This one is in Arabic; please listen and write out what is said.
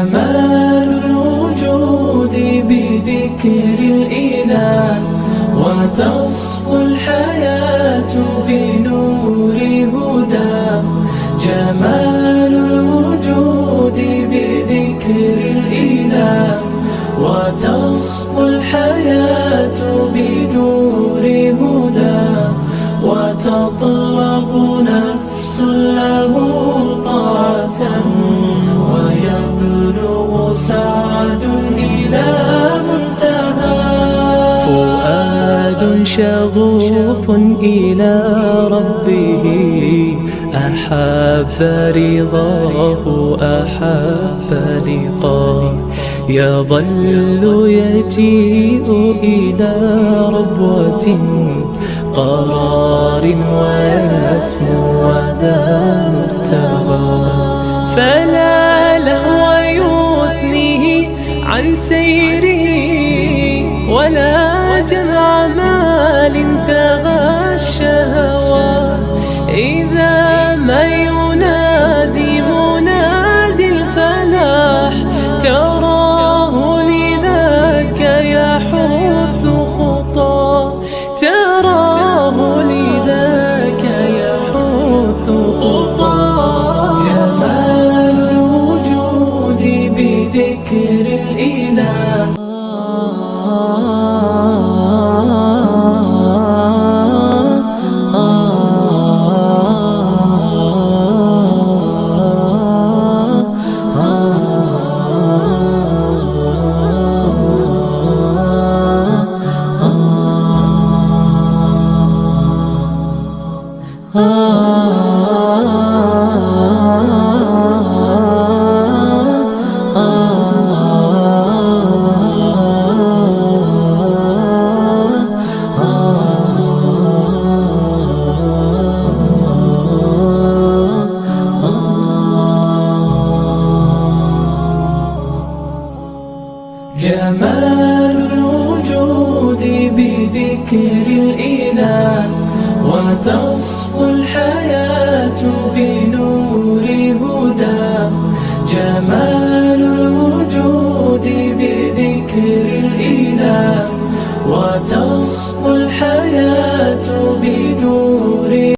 جمال الوجود بذكر الإله، وتصفو الحياة بنور هداه. جمال الوجود بذكر الإله، وتصفو الحياة بنور هداه. وتطلب نفس له طاعة، ويبلغ سعد إلى منتهى. فؤاد شغوف إلى ربه، أحب رضاه أحب لقاه. يظل يجيء إلى ربوة قرار، ويسمو وذا مرتضى. فلا لهو يثنيه عن سيره، ولا جمع مال تغى الشهوات. إذا ما ينادي منادي الفلاح، تراه لذاك يحث خطاه. تراه لذاك يحث خطاه. جمال الوجود بذكر الإله. جمال الوجود بذكر الإله، وتصفو الحياة بنور هداه. جمال الوجود بذكر الإله، وتصفو الحياة بنور